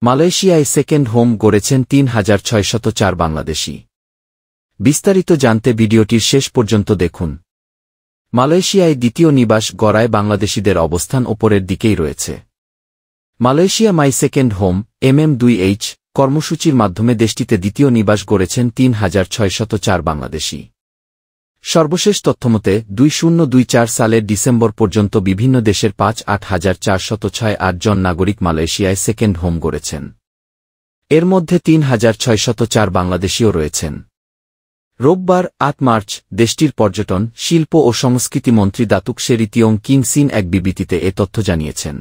মালয়েশিয়ায় second home গড়েছেন ৩,৬০৪ বাংলাদেশি। বিস্তারিত জানতে ভিডিওটির শেষ পর্যন্ত দেখুন। মালয়েশিয়ায় দ্বিতীয় নিবাস গড়ায় বাংলাদেশিদের অবস্থান ওপরের দিকেই রয়েছে। Malaysia my second home MM2H কর্মসূচির মাধ্যমে দেশটিতে দ্বিতীয় নিবাস গড়েছেন ৩,৬০৪ বাংলাদেশি। সর্বশেষ তথ্যমতে 2024 সালের ডিসেম্বর পর্যন্ত বিভিন্ন দেশের 5,8,468 জন নাগরিক মালয়েশিয়ায় সেকেন্ড হোম গড়েছেন। এর মধ্যে 3,604 বাংলাদেশীও রয়েছেন। রোববার 8 মার্চ দেশটির পর্যটন, শিল্প ও সংস্কৃতি মন্ত্রী দাতুক সেরিতিয়ং কিং সিন এক বিবৃতিতে এ তথ্য জানিয়েছেন।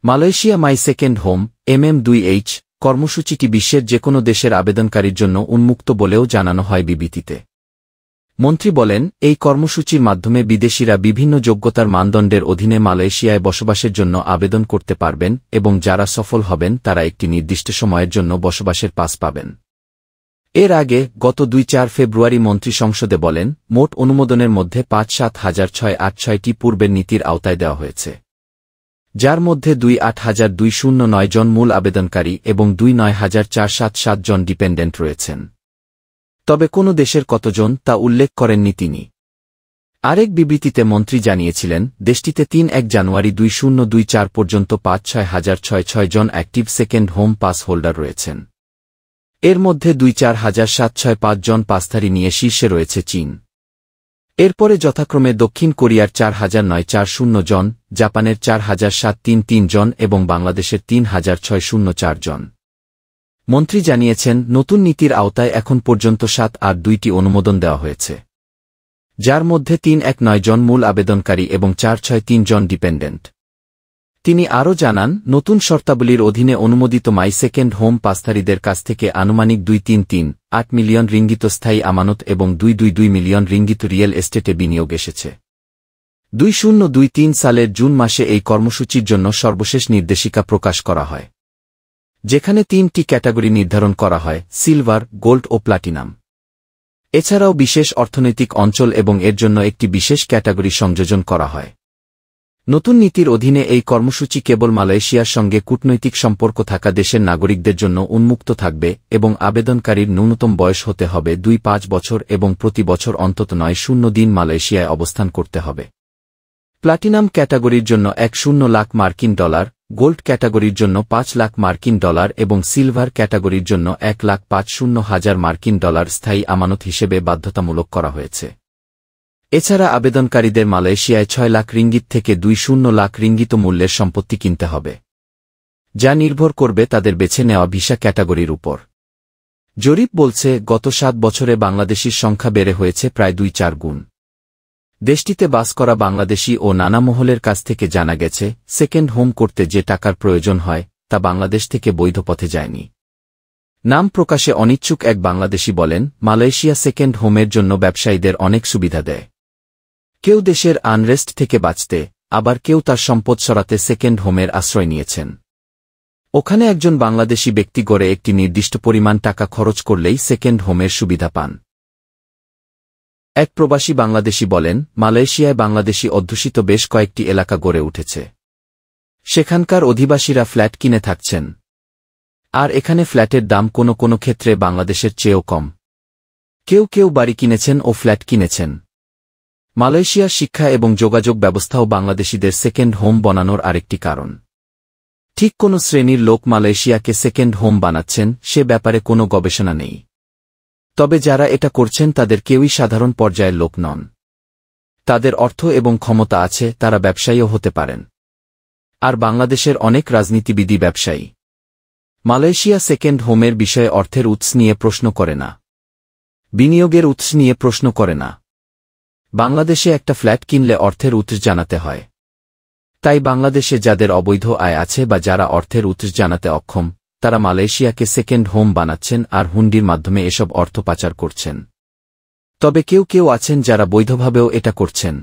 Malaysia my second home MM2H কর্মসূচিটি বিশ্বের যেকোনো দেশের আবেদনকারীর জন্য উন্মুক্ত বলেও জানানো হয় বিবৃতিতে। মন্ত্রী বলেন, এই কর্মসূচির মাধ্যমে বিদেশিরা বিভিন্ন যোগ্যতার মানদণ্ডের অধীনে মালয়েশিয়ায় বসবাসের জন্য আবেদন করতে পারবেন এবং যারা সফল হবেন তারা একটি নির্দিষ্ট সময়ের জন্য বসবাসের পাস পাবেন। এর আগে গত 2-4 ফেব্রুয়ারি মন্ত্রী সংসদে বলেন, মোট অনুমোদনের মধ্যে 5,7,686টি পূর্বের নীতির আওতায় দেওয়া হয়েছে, যার মধ্যে 28,209 জন মূল আবেদনকারী এবং 29,477 জন ডিপেন্ডেন্ট রয়েছেন। তবে কোন দেশের কতজন তা উল্লেখ করেননি তিনি। আরেক বিবৃতিতে মন্ত্রী জানিয়েছিলেন, দেশটিতে 3 জানুয়ারি 2024 পর্যন্ত 5,6,666 জন active second home pass holder রয়েছেন। এর মধ্যে 24,765 জন পাসধারী নিয়ে শীর্ষে রয়েছে চীন। এরপরে যথাক্রমে দক্ষিণ কোরিয়ার 4,940 জন, জাপানের 4,733 জন এবং বাংলাদেশের 3,604 জন। মন্ত্রী জানিয়েছেন, নতুন নীতির আওতায় এখন পর্যন্ত 7,2টি অনুমোদন দেওয়া হয়েছে, যার মধ্যে 3,109 জন মূল আবেদনকারী এবং 4,603 জন ডিপেন্ডেন্ট। তিনি আরও জানান, নতুন শর্তাবলীর অধীনে অনুমোদিত মাই সেকেন্ড হোম পাসধারীদের কাছ থেকে আনুমানিক 2,338 মিলিয়ন রিঙ্গিত স্থায়ী আমানত এবং 222 মিলিয়ন রিঙ্গিত রিয়েল এস্টেটে বিনিয়োগ এসেছে। 2023 সালের জুন মাসে এই কর্মসূচির জন্য সর্বশেষ নির্দেশিকা প্রকাশ করা হয়, যেখানে 3টি ক্যাটাগরি নির্ধারণ করা হয়: সিলভার, গোল্ড ও প্লাটিনাম। এছাড়াও বিশেষ অর্থনৈতিক অঞ্চল এবং এর জন্য একটি বিশেষ ক্যাটাগরি সংযোজন করা হয়। নতুন নীতির অধীনে এই কর্মসূচি কেবল মালয়েশিয়ার সঙ্গে কূটনৈতিক সম্পর্ক থাকা দেশের নাগরিকদের জন্য উন্মুক্ত থাকবে এবং আবেদনকারীর ন্যূনতম বয়স হতে হবে 2-5 বছর এবং প্রতি বছর অন্তত 90 দিন মালয়েশিয়ায় অবস্থান করতে হবে। প্লাটিনাম ক্যাটাগরির জন্য 1,0 লাখ মার্কিন ডলার, গোল্ড ক্যাটাগরির জন্য 5 লাখ মার্কিন ডলার এবং সিলভার ক্যাটাগরির জন্য 1,50,000 মার্কিন ডলার স্থায়ী আমানত হিসেবে বাধ্যতামূলক করা হয়েছে। এছাড়া আবেদনকারীদের মালয়েশিয়ায় 6 লাখ রিঙ্গিত থেকে 20 লাখ রিঙ্গিত মূল্যের সম্পত্তি কিনতে হবে, যা নির্ভর করবে তাদের বেছে নেওয়া ভিসা ক্যাটাগরির উপর। জরিপ বলছে, গত 7 বছরে বাংলাদেশির সংখ্যা বেড়ে হয়েছে প্রায় 2-4 গুণ। দেশটিতে বাস করা বাংলাদেশি ও নানা মহলের কাছ থেকে জানা গেছে, সেকেন্ড হোম করতে যে টাকার প্রয়োজন হয় তা বাংলাদেশ থেকে বৈধ পথে যায়নি। নাম প্রকাশে অনিচ্ছুক এক বাংলাদেশি বলেন, মালয়েশিয়া সেকেন্ড হোমের জন্য ব্যবসায়ীদের অনেক সুবিধা দেয়। কেউ দেশের আনরেস্ট থেকে বাঁচতে, আবার কেউ তার সম্পদ সরাতে সেকেন্ড হোমের আশ্রয় নিয়েছেন। ওখানে একজন বাংলাদেশি ব্যক্তি গড়ে একটি নির্দিষ্ট পরিমাণ টাকা খরচ করলেই সেকেন্ড হোমের সুবিধা পান। এক প্রবাসী বাংলাদেশি বলেন, মালয়েশিয়ায় বাংলাদেশি অধ্যুষিত বেশ কয়েকটি এলাকা গড়ে উঠেছে। সেখানকার অধিবাসীরা ফ্ল্যাট কিনে থাকছেন, আর এখানে ফ্ল্যাটের দাম কোনো ক্ষেত্রে বাংলাদেশের চেয়েও কম। কেউ কেউ বাড়ি কিনেছেন ও ফ্ল্যাট কিনেছেন। মালয়েশিয়ার শিক্ষা এবং যোগাযোগ ব্যবস্থাও বাংলাদেশিদের সেকেন্ড হোম বানানোর আরেকটি কারণ। ঠিক কোন শ্রেণীর লোক মালয়েশিয়াকে সেকেন্ড হোম বানাচ্ছেন সে ব্যাপারে কোনো গবেষণা নেই। তবে যারা এটা করছেন তাদের কেউই সাধারণ পর্যায়ের লোক নন। তাদের অর্থ এবং ক্ষমতা আছে, তারা ব্যবসায়ীও হতে পারেন। আর বাংলাদেশের অনেক রাজনীতিবিদই ব্যবসায়ী। মালয়েশিয়া সেকেন্ড হোমের বিষয়ে অর্থের উৎস নিয়ে প্রশ্ন করে না, বিনিয়োগের উৎস নিয়ে প্রশ্ন করে না। বাংলাদেশে একটা ফ্ল্যাট কিনলে অর্থের উৎস জানাতে হয়। তাই বাংলাদেশে যাদের অবৈধ আয় আছে বা যারা অর্থের উৎস জানাতে অক্ষম, তারা মালয়েশিয়াকে সেকেন্ড হোম বানাচ্ছেন আর হুন্ডির মাধ্যমে এসব অর্থ পাচার করছেন। তবে কেউ কেউ আছেন যারা বৈধভাবেও এটা করছেন,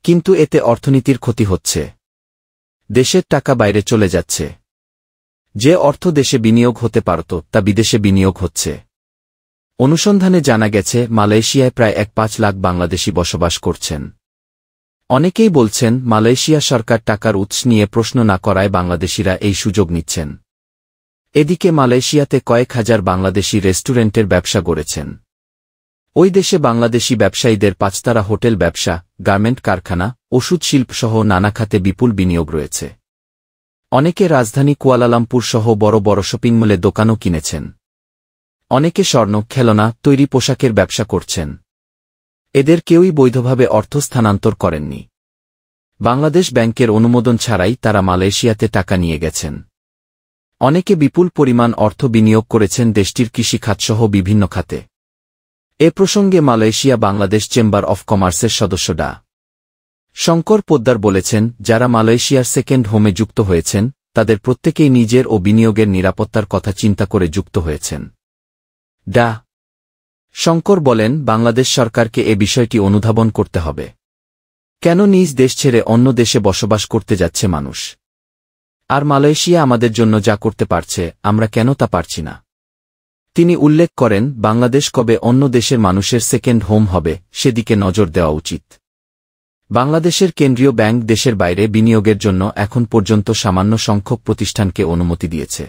কিন্তু এতে অর্থনীতির ক্ষতি হচ্ছে। দেশের টাকা বাইরে চলে যাচ্ছে। যে অর্থ দেশে বিনিয়োগ হতে পারত তা বিদেশে বিনিয়োগ হচ্ছে। অনুসন্ধানে জানা গেছে, মালয়েশিয়ায় প্রায় 1.5 লাখ বাংলাদেশি বসবাস করছেন। অনেকেই বলছেন, মালয়েশিয়া সরকার টাকার উৎস নিয়ে প্রশ্ন না করায় বাংলাদেশিরা এই সুযোগ নিচ্ছেন। এদিকে মালয়েশিয়াতে কয়েক হাজার বাংলাদেশি রেস্টুরেন্টের ব্যবসা গড়েছেন। ওই দেশে বাংলাদেশি ব্যবসায়ীদের পাঁচতারা হোটেল ব্যবসা, গার্মেন্ট কারখানা, ওষুধ শিল্পসহ নানা খাতে বিপুল বিনিয়োগ রয়েছে। অনেকে রাজধানী কুয়ালালামপুর সহ বড় বড় শপিং মলে দোকানও কিনেছেন। অনেকে স্বর্ণ, খেলনা, তৈরি পোশাকের ব্যবসা করছেন। এদের কেউই বৈধভাবে অর্থ স্থানান্তর করেননি। বাংলাদেশ ব্যাংকের অনুমোদন ছাড়াই তারা মালয়েশিয়াতে টাকা নিয়ে গেছেন। অনেকে বিপুল পরিমাণ অর্থ বিনিয়োগ করেছেন দেশটির কৃষিখাতসহ বিভিন্ন খাতে। এ প্রসঙ্গে মালয়েশিয়া বাংলাদেশ চেম্বার অফ কমার্সের সদস্য ডা. শঙ্কর পোদ্দার বলেছেন, যারা মালয়েশিয়ার সেকেন্ড হোমে যুক্ত হয়েছেন তাদের প্রত্যেকেই নিজের ও বিনিয়োগের নিরাপত্তার কথা চিন্তা করে যুক্ত হয়েছেন। ডা. শঙ্কর বলেন, বাংলাদেশ সরকারকে এ বিষয়টি অনুধাবন করতে হবে। কেন নিজ দেশ ছেড়ে অন্য দেশে বসবাস করতে যাচ্ছে মানুষ? আর মালয়েশিয়া আমাদের জন্য যা করতে পারছে, আমরা কেন তা পারছি না? তিনি উল্লেখ করেন, বাংলাদেশ কবে অন্য দেশের মানুষের সেকেন্ড হোম হবে সেদিকে নজর দেওয়া উচিত। বাংলাদেশের কেন্দ্রীয় ব্যাংক দেশের বাইরে বিনিয়োগের জন্য এখন পর্যন্ত সামান্য সংখ্যক প্রতিষ্ঠানকে অনুমতি দিয়েছে।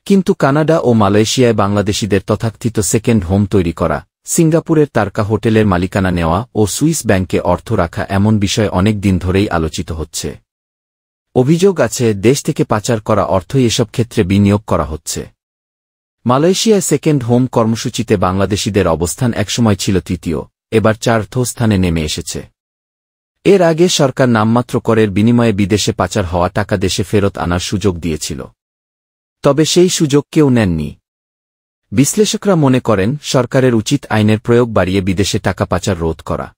কিন্তু কানাডা ও মালয়েশিয়ায় বাংলাদেশিদের তথাকথিত সেকেন্ড হোম তৈরি করা, সিঙ্গাপুরের তারকা হোটেলের মালিকানা নেওয়া ও সুইস ব্যাংকে অর্থ রাখা এমন বিষয় অনেক দিন ধরেই আলোচিত হচ্ছে। অভিযোগ আছে, দেশ থেকে পাচার করা অর্থই এসব ক্ষেত্রে বিনিয়োগ করা হচ্ছে। মালয়েশিয়ায় সেকেন্ড হোম কর্মসূচিতে বাংলাদেশিদের অবস্থান একসময় ছিল তৃতীয়, এবার চতুর্থ স্থানে নেমে এসেছে। এর আগে সরকার নামমাত্র করের বিনিময়ে বিদেশে পাচার হওয়া টাকা দেশে ফেরত আনার সুযোগ দিয়েছিল। তবে সেই সুযোগ কেউ নেননি। বিশ্লেষকরা মনে করেন, সরকারের উচিত আইনের প্রয়োগ বাড়িয়ে বিদেশে টাকা পাচার রোধ করা।